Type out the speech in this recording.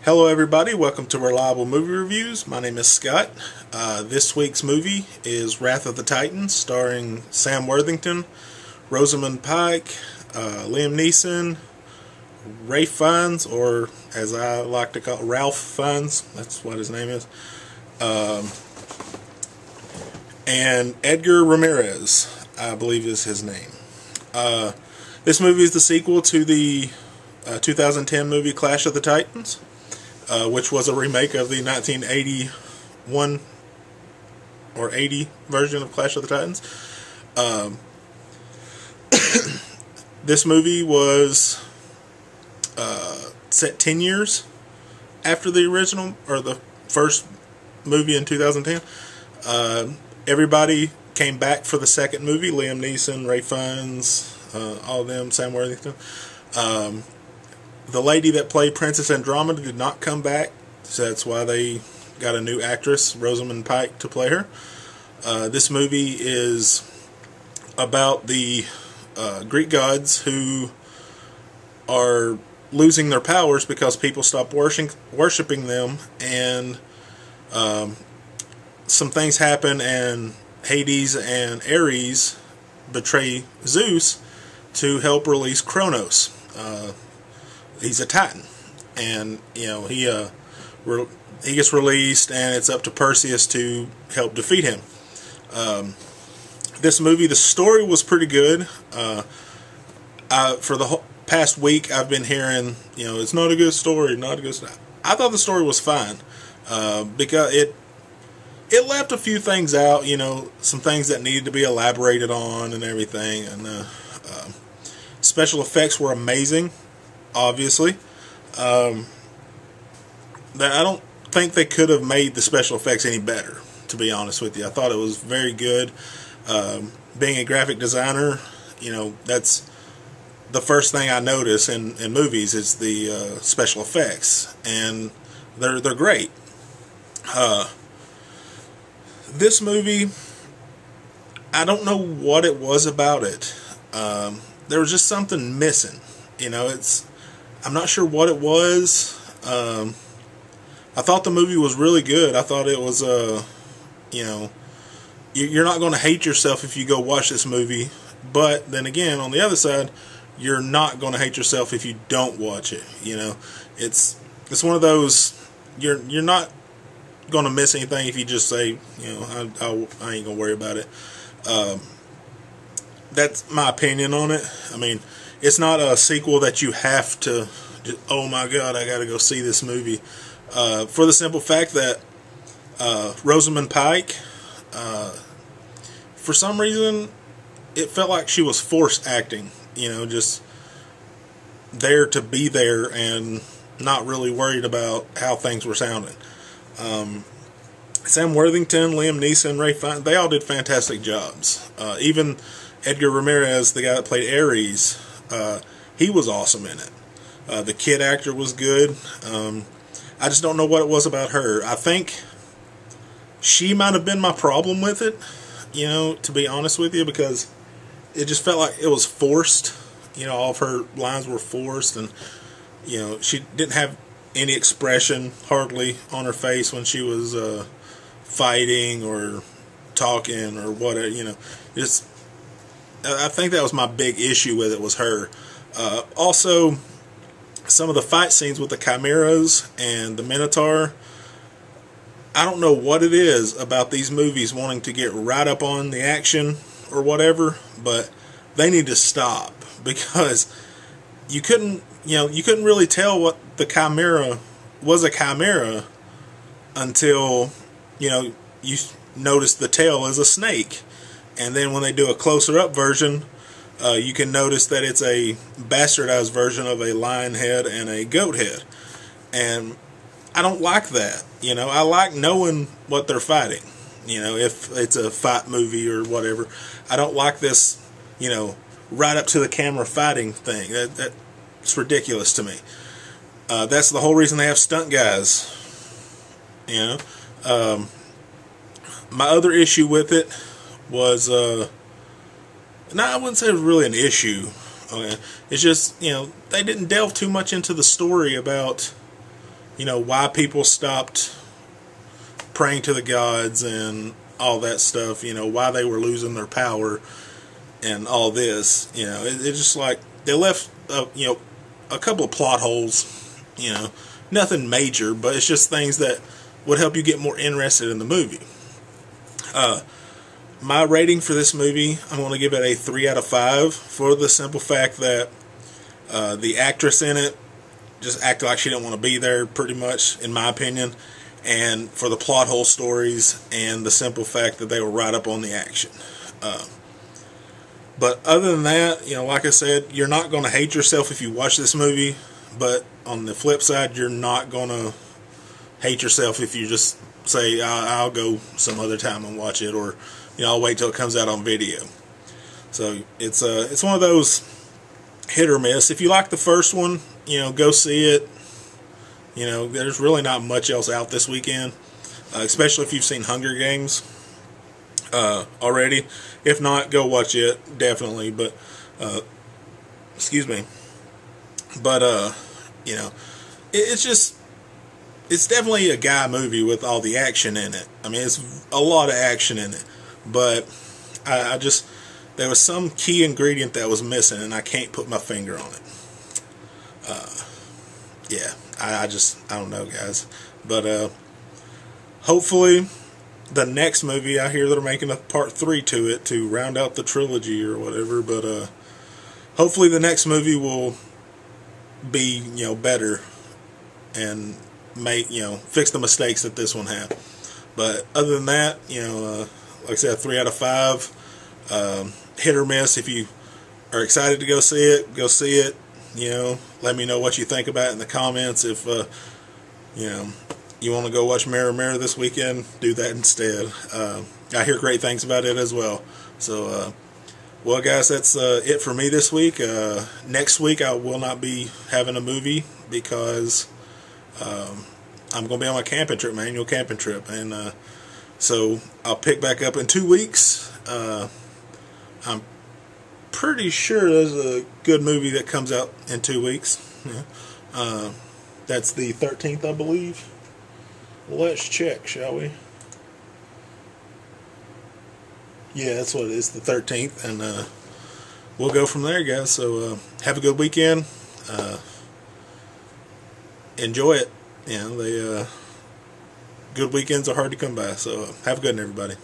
Hello everybody, welcome to Reliable Movie Reviews. My name is Scott. This week's movie is Wrath of the Titans, starring Sam Worthington, Rosamund Pike, Liam Neeson, Ralph Fiennes, or as I like to call it, Ralph Fiennes, that's what his name is, and Edgar Rameriez, I believe is his name. This movie is the sequel to the 2010 movie Clash of the Titans, which was a remake of the 1981 or 80 version of Clash of the Titans. This movie was set 10 years after the original, or the first movie in 2010. Everybody came back for the second movie. Liam Neeson, Ralph Fiennes, all of them, Sam Worthington. The lady that played Princess Andromeda did not come back, so that's why they got a new actress, Rosamund Pike, to play her. This movie is about the Greek gods who are losing their powers because people stop worshiping them, and some things happen, and Hades and Ares betray Zeus to help release Kronos. He's a Titan, and he gets released, and it's up to Perseus to help defeat him. This movie, the story was pretty good. For the past week, I've been hearing, it's not a good story, not a good story. I thought the story was fine, because it left a few things out, some things that needed to be elaborated on and everything, and special effects were amazing. Obviously, that I don't think they could have made the special effects any better, to be honest with you. I thought it was very good. Being a graphic designer, that's the first thing I notice in movies is the special effects, and they're great. This movie, I don't know what it was about it. There was just something missing. I'm not sure what it was. I thought the movie was really good. I thought it was, you're not going to hate yourself if you go watch this movie. But then again, on the other side, you're not going to hate yourself if you don't watch it. It's one of those, you're not going to miss anything if you just say, I ain't going to worry about it. That's my opinion on it. I mean, it's not a sequel that you have to just, oh my god, I gotta go see this movie. For the simple fact that Rosamund Pike, for some reason, it felt like she was forced acting. Just there to be there and not really worried about how things were sounding. Sam Worthington, Liam Neeson, Ralph Fiennes, they all did fantastic jobs. Even Edgar Rameriez, the guy that played Ares, he was awesome in it. The kid actor was good. I just don't know what it was about her. I think she might have been my problem with it, to be honest with you, because it just felt like it was forced. All of her lines were forced, and she didn't have any expression hardly on her face when she was fighting or talking or whatever. I think that was my big issue with it, was her. Also, some of the fight scenes with the chimeras and the Minotaur, I don't know what it is about these movies wanting to get right up on the action or whatever, but they need to stop, because you couldn't really tell what the chimera was a chimera until you noticed the tail as a snake. And then when they do a closer up version, you can notice that it's a bastardized version of a lion head and a goat head. And I don't like that. I like knowing what they're fighting. If it's a fight movie or whatever. I don't like this, right up to the camera fighting thing. That's ridiculous to me. That's the whole reason they have stunt guys. My other issue with it was, I wouldn't say it was really an issue. Okay. It's just, they didn't delve too much into the story about, why people stopped praying to the gods and all that stuff, why they were losing their power and all this. It's just like they left, a couple of plot holes, nothing major, but it's just things that would help you get more interested in the movie. My rating for this movie, I'm going to give it a 3 out of 5 for the simple fact that the actress in it just acted like she didn't want to be there, pretty much, in my opinion, and for the plot hole stories and the simple fact that they were right up on the action. But other than that, like I said, you're not going to hate yourself if you watch this movie, but on the flip side, you're not going to hate yourself if you just say, I'll go some other time and watch it, or I'll wait till it comes out on video. So it's one of those hit or miss. If you like the first one, go see it. There's really not much else out this weekend, especially if you've seen Hunger Games already. If not, go watch it, definitely. But excuse me. But it's definitely a guy movie with all the action in it. I mean, it's a lot of action in it, but there was some key ingredient that was missing, and I can't put my finger on it. Yeah, I don't know, guys. But hopefully the next movie, I hear they're making a part 3 to it to round out the trilogy or whatever, but hopefully the next movie will be, better and fix the mistakes that this one had. But other than that, like I said, 3 out of 5. Hit or miss. If you are excited to go see it, go see it. Let me know what you think about it in the comments. If you want to go watch Rameriez this weekend, do that instead. I hear great things about it as well. So well, guys, that's it for me this week. Next week I will not be having a movie because I'm going to be on my camping trip, my annual camping trip, and so I'll pick back up in 2 weeks. I'm pretty sure there's a good movie that comes out in 2 weeks. Yeah. That's the 13th, I believe. Let's check, shall we? Yeah, that's what it is, the 13th, and we'll go from there, guys. So have a good weekend. Enjoy it. Good weekends are hard to come by, so have a good one, everybody.